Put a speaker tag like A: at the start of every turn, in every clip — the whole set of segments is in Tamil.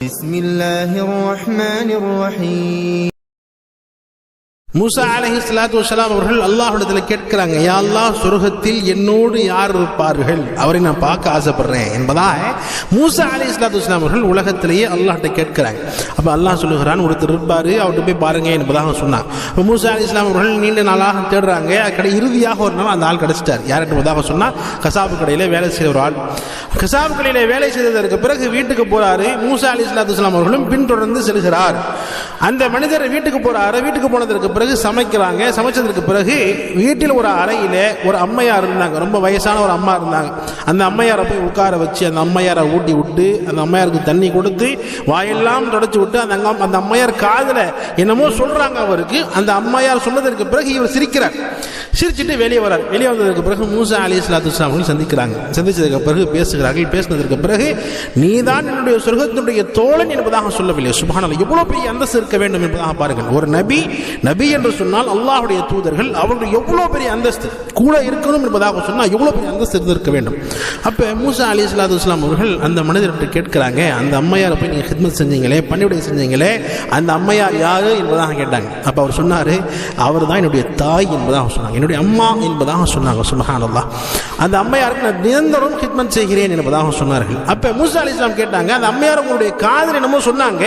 A: بسم الله الرحمن الرحيم.
B: மூசா அலைஹிஸ்ஸலாத்து வஸ்ஸலாம் அவர்கள் அல்லாஹ்விடத்தில் கேட்கிறாங்க, யா அல்லாஹ், சொர்க்கத்தில் என்னோடு யார் இருப்பார்கள், அவரை நான் பார்க்க ஆசைப்படுறேன் என்பதாக மூசா அலைஹிஸ்ஸலாத்து வஸ்ஸலாம் அவர்கள் உலகத்திலேயே அல்லாஹ்ட்ட கேட்கிறாங்க. அப்போ அல்லாஹ் சொல்லுகிறான், ஒருத்தர் இருப்பார், அவர்கிட்ட போய் பாருங்க என்பதாக சொன்னான். இப்போ மூசா அலைஹிஸ்ஸலாம் அவர்கள் நீண்ட நாளாக தேடுறாங்க. இறுதியாக ஒரு நாள் அந்த ஆள் கிடைச்சிட்டார். யார் என்பதாக சொன்னால், கசாபு கடையில் வேலை செய்த ஒரு ஆள். கசாபு கடையில் வேலை செய்ததற்கு பிறகு வீட்டுக்கு போறாரு. மூசா அலைஹிஸ்ஸலாத்து வஸ்ஸலாம் அவர்களும் பின்தொடர்ந்து செல்கிறார். அந்த மனிதர் வீட்டுக்கு போறாரு. வீட்டுக்கு போனதற்கு பிறகு சமைக்கிறாங்க. சமைச்சதற்கு பிறகு வீட்டில் ஒரு அறையில ஒரு அம்மையார் இருந்தாங்க. ரொம்ப வயசான ஒரு அம்மா இருந்தாங்க. அந்த அம்மையாரை போய் உட்கார வச்சு அந்த அம்மையாரை ஊட்டி விட்டு அந்த அம்மையாருக்கு தண்ணி கொடுத்து வாயெல்லாம் தொடச்சு விட்டு அந்த அம்மையார் காதுல என்னமோ சொல்றாங்க அவருக்கு. அந்த அம்மையார் சொன்னதற்கு பிறகு இவர் சிரிக்கிறார். சிரிச்சுட்டு வெளியே வரார். வெளியே வந்ததற்கு பிறகு மூசா அலைஹிஸ்ஸலாத்து வஸ்ஸலாம் அவர்கள் சந்திக்கிறாங்க. சந்திச்சதற்கு பிறகு பேசுகிறார்கள். பேசினதற்கு பிறகு நீதான் என்னுடைய சொர்க்கத்தினுடைய தோழன் என்பதாக சொல்லவில்லை. சுப்ஹானல்லாஹ், எவ்வளவு பெரிய அந்தஸ்து இருக்க வேண்டும் என்பதாக பாருங்கள். ஒரு நபி என்று சொன்னால் அல்லாஹ்வுடைய தூதர்கள் அவர்கள் எவ்வளவு பெரிய அந்தஸ்து கூட இருக்கணும் என்பதாக சொன்னால் எவ்வளவு பெரிய அந்தஸ்து இருந்திருக்க வேண்டும். அப்ப மூசா அலைஹிஸ்ஸலாத்து வஸ்ஸலாம் அவர்கள் அந்த மனிதர்கிட்ட கேட்கிறாங்க, அந்த அம்மையாரை போய் நீங்க ஹித்மத் செஞ்சீங்களே, பணிவிடை செஞ்சீங்களே, அந்த அம்மையார் யாரு என்பதாக கேட்டாங்க. அப்ப அவர் சொன்னாரு, அவர் தான் என்னுடைய தாய் என்பதாக சொன்னாங்க, என்னுடைய அம்மா என்பதாக சொன்னாங்க. சுப்ஹானல்லாஹ், அந்த அம்மையாருக்கு நான் நிரந்தரம் ஹித்மத் செய்கிறேன் என்பதாக சொன்னார்கள். அப்ப மூசா அலைஹிஸ்ஸலாம் கேட்டாங்க, அந்த அம்மையார் உங்களுடைய காதில் என்னமோ சொன்னாங்க,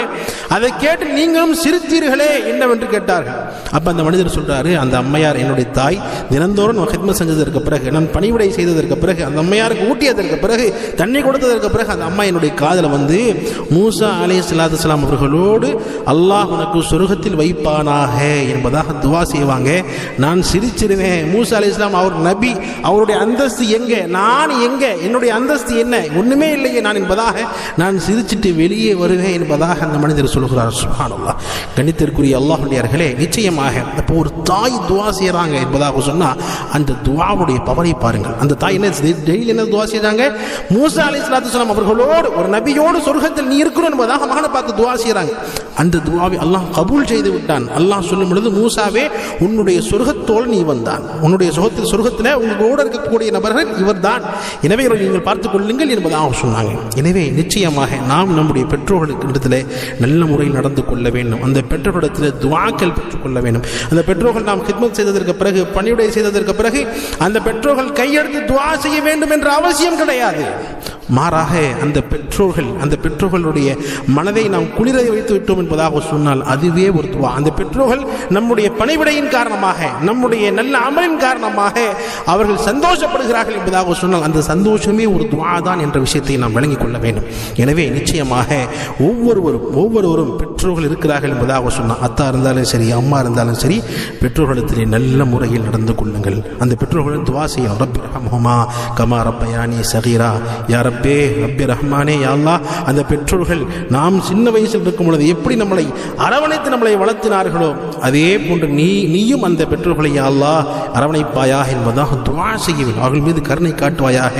B: அதை கேட்டு நீங்களும் சிரித்தீர்களே என்னவென்று கேட்டார்கள். அப்ப அந்த மனிதர் சொல்றாரு, அந்த அம்மையார் என்னுடைய தாய், தினந்தோறும் ஹித்மத் செஞ்சதற்கு பிறகு, நான் பணிவிடை செய்ததற்கு பிறகு, அந்த அம்மையாருக்கு ஊட்டியதற்கு பிறகு, தண்ணி கொடுத்ததற்கு பிறகு அந்த அம்மா என்னுடைய காதில் வந்து மூசா அலைஹிஸ்ஸலாத்து வஸ்ஸலாம் அவர்களோடு அல்லாஹ் உனக்கு சொர்க்கத்தில் வைப்பானாக என்பதாக துவா செய்வாங்க. நான் சிரிச்சிருவேன். மூசா அலைஹிஸ்ஸலாம் அவர் நபி, அவருடைய அந்தஸ்து எங்க, நான் எங்க, என்னுடைய அந்தஸ்து என்ன, ஒண்ணுமே இல்லையே நான் என்பதாக நான் சிரிச்சிட்டு வெளியே வருவேன் என்பதாக அந்த மனிதர் சொல்கிறார். சுப்ஹானல்லாஹ், கணித்திற்குரிய அல்லாஹ்வுடையவர்களே, நிச்சயமாக இப்போ ஒரு தாய் துவா செய்யறாங்க என்பதாக சொன்னா அந்த துவாவுடைய பவரை பாருங்கள். அந்த தாய் என்ன டெய்லி என்ன துவா செய்றாங்க, மூசா அலைஹிஸ்ஸலாத்து வஸ்ஸலாம் அவர்களோடு ஒரு நபியோடு சொர்க்கத்தில் நீ இருக்கணும் என்பதாக மகனை பார்த்து துவா செய்யறாங்க. அந்த துவாவை அல்லாஹ் கபூல் செய்து விட்டான். அல்லாஹ் சொல்லும் பொழுது, மூசாவே, உன்னுடைய சொர்க்கத்தோடு நீ வந்தான், உன்னுடைய சொர்க்கத்தில் உங்களோடு இருக்கக்கூடிய நபர்கள் இவர்தான், எனவே நீங்கள் பார்த்துக் கொள்ளுங்கள் என்பதாக சொன்னாங்க. எனவே நிச்சயமாக நாம் நம்முடைய பெற்றோர்களுக்கு இடத்துல நல்ல முறையில் நடந்து கொள்ள வேண்டும். அந்த பெற்றோரிடத்தில் துவாக்கள் பெற்றுக்கொள்ள வேண்டும். அந்த பெற்றோர்கள் நாம் ஹித்மத் செய்ததற்கு பிறகு, பணிவிடை செய்ததற்கு பிறகு அந்த பெற்றோர்கள் கையெடுத்து துவா செய்ய வேண்டும் என்ற அவசியம் கிடையாது. மாறாக அந்த பெற்றோர்களுடைய மனதை நாம் குளிர வைத்து விட்டோம் என்பதாக சொன்னால் அதுவே ஒரு துவா. அந்த பெற்றோர்கள் நம்முடைய பணிவிடையின் காரணமாக, நம்முடைய நல்ல அமலின் காரணமாக அவர்கள் சந்தோஷப்படுகிறார்கள் என்பதாக சொன்னால் அந்த சந்தோஷமே ஒரு துவா தான் என்ற விஷயத்தை நாம் விளங்கிக் கொள்ள வேண்டும். எனவே நிச்சயமாக ஒவ்வொருவரும் பெற்றோர்கள் இருக்கிறார்கள் என்பதாக சொன்னால், அத்தா இருந்தாலும் சரி, அம்மா இருந்தாலும் சரி, பெற்றோர்களிடத்திலே நல்ல முறையில் நடந்து கொள்ளுங்கள். அந்த பெற்றோர்களும் துவா செய்யணும். ரப்பி ரஹ்மஹுமா கமா ரப்பயானி சகீரா, யா ரப்பே ரப்பி ரஹ்மானே, யா அல்லாஹ், அந்த பெற்றோர்கள் நாம் சின்ன வயசில் இருக்கும் பொழுது எப்படி நம்மளை அரவணைத்து நம்மளை வளர்த்தினார்களோ அதே போன்று நீயும் அந்த பெற்றோர்களை யா அல்லாஹ் அரவணைப்பாயாக என்பதாக துவா செய்ய வேண்டும். அவர்கள் மீது கருணை காட்டுவாயாக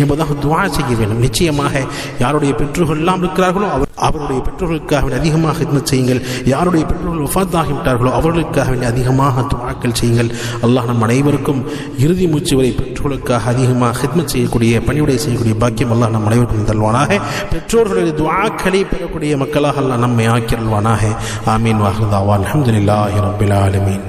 B: என்பதாக துவா செய்ய வேண்டும். நிச்சயமாக யாருடைய பெற்றோர்கள் எல்லாம் இருக்கிறார்களோ அவருடைய பெற்றோர்களுக்காக அதிகமாக ஹித்மத் செய்யுங்கள். யாருடைய பெற்றோர்கள் வஃபாத் ஆகிவிட்டார்களோ அவர்களுக்காக அதிகமாக துஆக்கள் செய்யுங்கள். அல்லாஹ் நம் அனைவருக்கும் இறுதி மூச்சு வரை பெற்றோர்களுக்காக அதிகமாக ஹித்மத் செய்யக்கூடிய, பணிவிடை செய்யக்கூடிய பாக்கியம் அல்லாஹ் நம் அனைவருக்கும் தருவானாக. பெற்றோர்களுடைய துஆக்களை பெறக்கூடிய மக்களாக அல்லாஹ் நம்மை ஆக்கியருள்வானாக. ஆமீன். வாஹிரு தஅவானா அல்ஹம்துலில்லாஹி ரப்பில் ஆலமீன்.